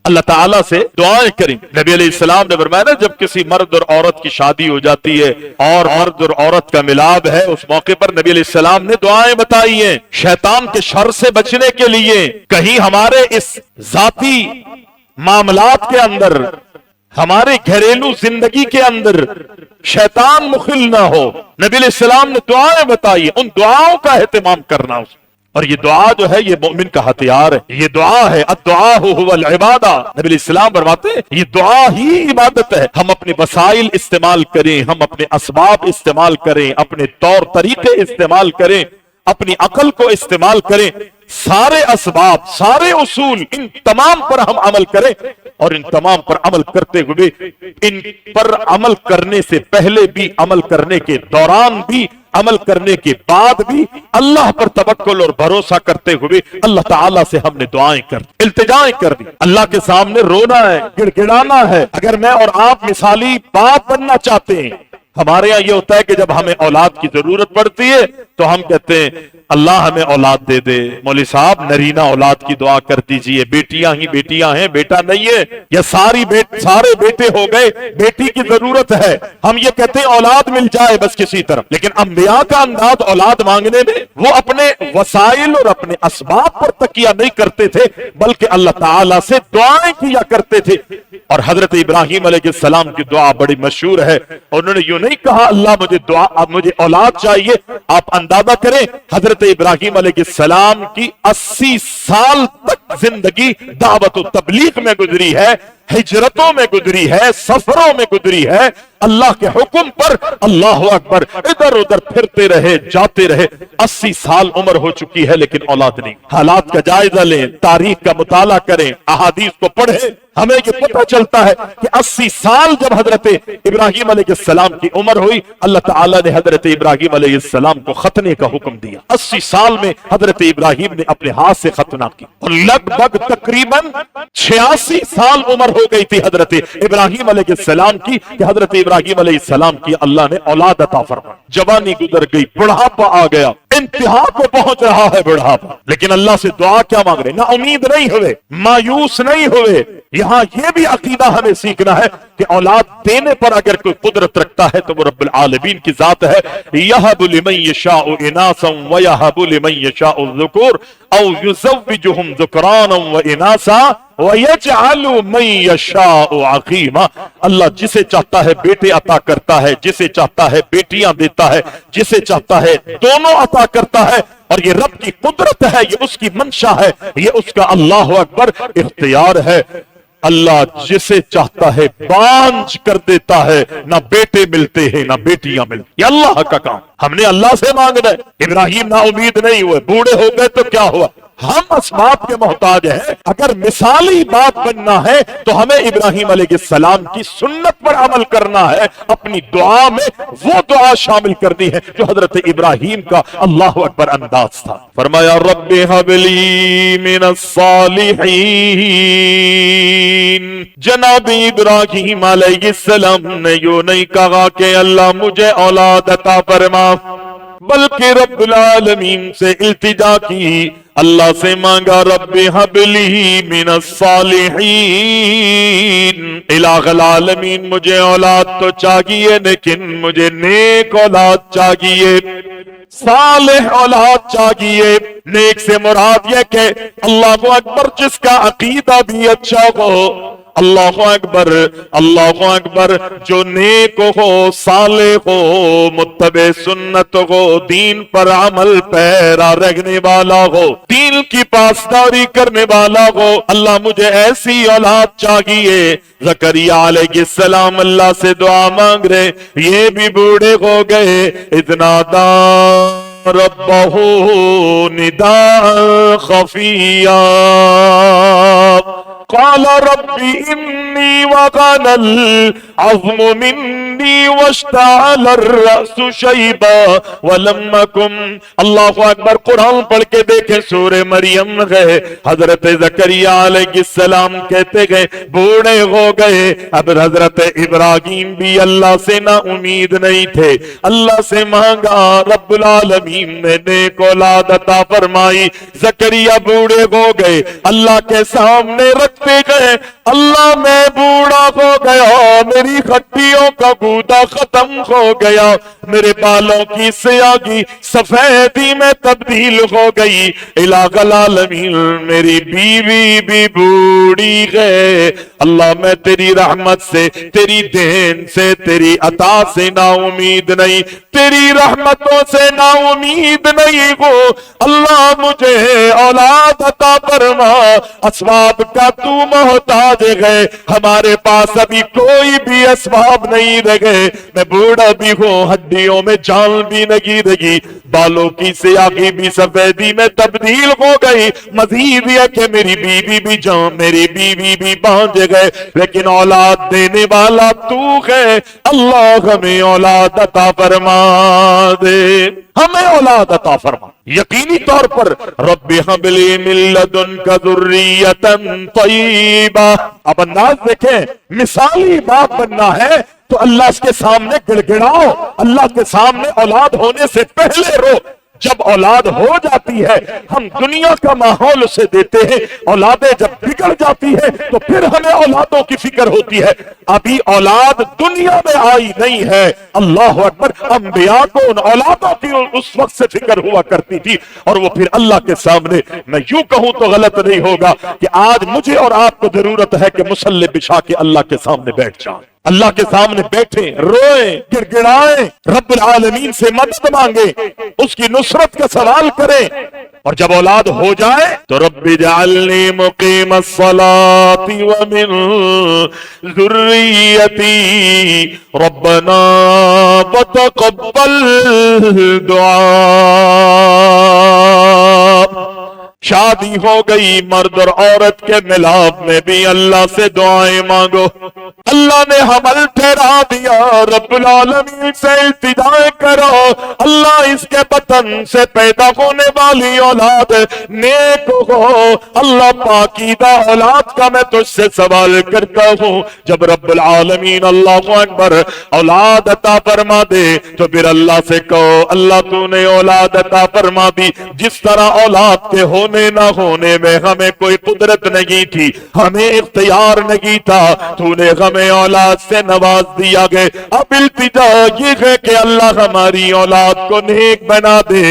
اللہ تعالیٰ سے دعائیں کریں. نبی علیہ السلام نے فرمایا نا جب کسی مرد اور عورت کی شادی ہو جاتی ہے اور مرد اور عورت کا ملاب ہے، اس موقع پر نبی علیہ السلام نے دعائیں بتائی ہیں شیطان کے شر سے بچنے کے لیے. کہیں ہمارے اس ذاتی معاملات کے اندر، ہمارے گھریلو زندگی کے اندر شیطان مخل نہ ہو. نبی علیہ السلام نے دعائیں بتائی، ان دعاؤں کا اہتمام کرنا. اور یہ دعا جو ہے یہ مومن کا ہتھیار ہے، یہ دعا ہے. الدعاء هو العبادہ. نبی علیہ السلام فرماتے ہیں یہ دعا ہی عبادت ہے. ہم اپنے وسائل استعمال کریں، ہم اپنے اسباب استعمال کریں، اپنے طور طریقے استعمال کریں، اپنی عقل کو استعمال کریں، سارے اسباب، سارے اصول، ان تمام پر ہم عمل کریں. اور ان تمام پر عمل کرتے ہوئے، ان پر عمل کرنے سے پہلے بھی، عمل کرنے کے دوران بھی، عمل کرنے کے بعد بھی اللہ پر توکل اور بھروسہ کرتے ہوئے اللہ تعالیٰ سے ہم نے دعائیں کر دی، التجائیں کر دی. اللہ کے سامنے رونا ہے، گڑ گڑانا ہے. اگر میں اور آپ مثالی باپ بننا چاہتے ہیں، ہمارے یہاں یہ ہوتا ہے کہ جب ہمیں اولاد کی ضرورت پڑتی ہے تو ہم کہتے ہیں اللہ ہمیں اولاد دے دے. مولوی صاحب نرینہ اولاد کی دعا کر دیجئے، بیٹیاں ہی بیٹیاں ہیں، بیٹا نہیں ہے. یا سارے بیٹے ہو گئے، بیٹی کی ضرورت ہے. ہم یہ کہتے ہیں اولاد مل جائے بس کسی طرح. لیکن انبیاء کا انداز اولاد مانگنے میں، وہ اپنے وسائل اور اپنے اسباب پر تکیہ نہیں کرتے تھے بلکہ اللہ تعالیٰ سے دعائیں کیا کرتے تھے. اور حضرت ابراہیم علیہ السلام کی دعا بڑی مشہور ہے. انہوں نے یوں نہیں کہا اللہ مجھے اولاد چاہیے. آپ اندازہ کریں حضرت ابراہیم علیہ السلام کی 80 سال تک زندگی دعوت و تبلیغ میں گزری ہے، ہجرتوں میں گزری ہے، سفروں میں گزری ہے. اللہ کے حکم پر اللہ اکبر ادھر ادھر پھرتے رہے، جاتے رہے. 80 سال عمر ہو چکی ہے لیکن اولاد نہیں. حالات کا جائزہ لیں، تاریخ کا مطالعہ کریں، احادیث کو پڑھیں. ہمیں یہ پتہ چلتا ہے کہ 80 سال جب حضرت ابراہیم علیہ السلام کی عمر ہوئی، اللہ تعالیٰ نے حضرت ابراہیم علیہ السلام کو ختنے کا حکم دیا. 80 سال میں حضرت ابراہیم نے اپنے ہاتھ سے ختنہ کی. اور لگ بھگ تقریباً 86 سال عمر ہو گئی تھی حضرت ابراہیم علیہ السلام کی کہ حضرت ابراہیم علیہ السلام کی اللہ نے اولاد عطا فرمائی. جوانی گزر گئی، بڑھاپا آ گیا، انتہا کو پہنچ رہا ہے بڑھاپا. لیکن اللہ سے دعا کیا مانگ رہے؟ نا امید نہیں ہوئے، مایوس نہیں ہوئے. یہاں یہ بھی عقیدہ ہمیں سیکھنا ہے کہ اولاد دینے پر اگر کوئی قدرت رکھتا ہے تو وہ رب العالمین کی ذات ہے. یہب لمن یشاء اناثا ویہب لمن یشاء الذکور او یزوجہم ذکرانا واناثا وَيَجْعَلُ مَن يَشَاءُ عَقِيمًا. اللہ جسے چاہتا ہے بیٹے عطا کرتا ہے، جسے چاہتا ہے بیٹیاں دیتا ہے، جسے چاہتا ہے دونوں عطا کرتا ہے. اور یہ رب کی قدرت ہے، یہ اس کی منشا ہے، یہ اس کا اللہ اکبر اختیار ہے. اللہ جسے چاہتا ہے بانجھ کر دیتا ہے. نہ بیٹے ملتے ہیں نہ بیٹیاں ملتی. یہ اللہ کا کام، ہم نے اللہ سے مانگنا ہے. ابراہیم نا امید نہیں ہوئے، بوڑھے ہو گئے تو کیا ہوا؟ ہم اسباب کے محتاج ہیں. اگر مثالی بات بننا ہے تو ہمیں ابراہیم علیہ السلام کی سنت پر عمل کرنا ہے. اپنی دعا میں وہ دعا شامل کرنی ہے جو حضرت ابراہیم کا اللہ اکبر انداز تھا. فرمایا رب ہب لی من الصالحین. جناب ابراہیم علیہ السلام نے یوں نہیں کہا کہ اللہ مجھے اولاد عطا فرما، بلکہ رب العالمین سے التجا کی، اللہ سے مانگا رب ہب لی من الصالحین. الہ العالمین مجھے اولاد تو چاہیے لیکن مجھے نیک اولاد چاہیے، صالح اولاد چاہیے. نیک سے مراد یہ کہ اللہ اکبر جس کا عقیدہ بھی اچھا ہو. اللہ اکبر، اللہ اکبر، جو نیک ہو، صالح ہو، متبع سنت ہو، دین پر عمل پیرا رہنے والا ہو، دین کی پاسداری کرنے والا ہو. اللہ مجھے ایسی اولاد چاہیے. زکریا علیہ السلام اللہ سے دعا مانگ رہے، یہ بھی بوڑھے ہو گئے. اتنا ربہ نداء خفیا قال رب انی وقان العظم منی واشتعل الرأس شیبا ولم اکن. اللہ اکبر. قرآن پڑھ کے دیکھیں سورہ مریم گئے، حضرت زکریا علیہ السلام کہتے گئے بوڑھے ہو گئے. اب حضرت ابراہیم بھی اللہ سے نا امید نہیں تھے، اللہ سے مانگا، رب العالمین نے نیک اولاد عطا فرمائی. زکریا بوڑھے ہو گئے، اللہ کے سامنے رکھ پڑھتے گئے اللہ میں بوڑھا ہو گیا، میری ہڈیوں کا گودا ختم ہو گیا، میرے بالوں کی سیاہی سفیدی میں تبدیل ہو گئی، الہ العالمین میری بیوی بھی بوڑھی ہے، اللہ میں تیری رحمت سے، تیری دین سے، تیری عطا سے نا امید نہیں، تیری رحمتوں سے نا امید نہیں ہو، اللہ مجھے اولاد عطا فرما، اسباب کا تو محتاج ہے، ہمارے پاس ابھی کوئی بھی اسباب نہیں رہے، میں بوڑھا بھی ہوں، ہڈیوں میں جان بھی نہیں رہی، بالوں کی سیاہی بھی سفیدی میں تبدیل ہو گئی، مزید یہ کہ میری بیوی بھی جان، میری بیوی بھی بانجھ گئے، لیکن اولاد دینے والا تو ہے، اللہ ہمیں اولاد عطا فرما دے، ہمیں اولاد عطا فرما۔ یقینی طور پر رب ہب لی من لدنک ذریۃ طیبہ، اب انداز دیکھیں، مثالی باپ بننا ہے تو اللہ کے سامنے گڑ گڑاؤ، اللہ کے سامنے اولاد ہونے سے پہلے رو، جب اولاد ہو جاتی ہے ہم دنیا کا ماحول اسے دیتے ہیں، اولادیں جب بگڑ جاتی ہے تو پھر ہمیں اولادوں کی فکر ہوتی ہے، ابھی اولاد دنیا میں آئی نہیں ہے، اللہ اکبر، انبیاء کو ان اولادوں کی اس وقت سے فکر ہوا کرتی تھی، اور وہ پھر اللہ کے سامنے، میں یوں کہوں تو غلط نہیں ہوگا کہ آج مجھے اور آپ کو ضرورت ہے کہ مصلی بچھا کے اللہ کے سامنے بیٹھ جائیں، اللہ کے سامنے بیٹھیں، روئیں، گڑ گڑائیں، رب العالمین سے مدد مانگیں، اس کی نصرت کا سوال کریں، اور جب اولاد ہو جائے تو رب اجعلنی مقیم الصلاۃ ومن ذریتی ربنا وتقبل دعاء۔ شادی ہو گئی، مرد اور عورت کے ملاپ میں بھی اللہ سے دعائیں مانگو، اللہ نے حمل ٹھہرا دیا، رب العالمین سے التجا کرو، اللہ اس کے بطن سے پیدا ہونے والی اولاد نیک ہو، اللہ پاکیزہ اولاد کا میں تجھ سے سوال کرتا ہوں، جب رب العالمین اللہ اکبر اولاد عطا فرما دے تو پھر اللہ سے کہو اللہ تو نے اولاد عطا فرما دی، جس طرح اولاد کے ہونے نہ ہونے میں ہمیں کوئی قدرت نہیں تھی، ہمیں اختیار نہیں تھا، تو نے ہمیں اولاد سے نواز دیا گئے، اب التجا یہ ہے کہ اللہ ہماری اولاد کو نیک بنا دے،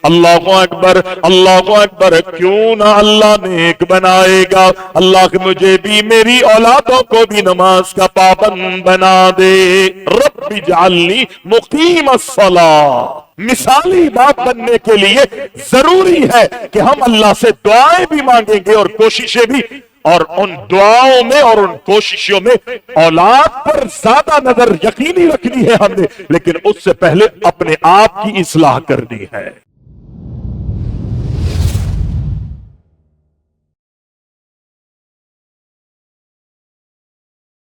اللہ اکبر، اللہ اکبر، کیوں نہ اللہ نیک بنائے گا، اللہ مجھے بھی میری اولادوں کو بھی نماز کا پابند بنا دے، رب اجعلنی مقیم الصلاۃ۔ مثالی باپ بننے کے لیے ضروری ہے کہ ہم اللہ سے دعائیں بھی مانگیں گے اور کوششیں بھی، اور ان دعاؤں میں اور ان کوششوں میں اولاد پر زیادہ نظر یقینی رکھنی ہے ہم نے، لیکن اس سے پہلے اپنے آپ کی اصلاح کرنی ہے۔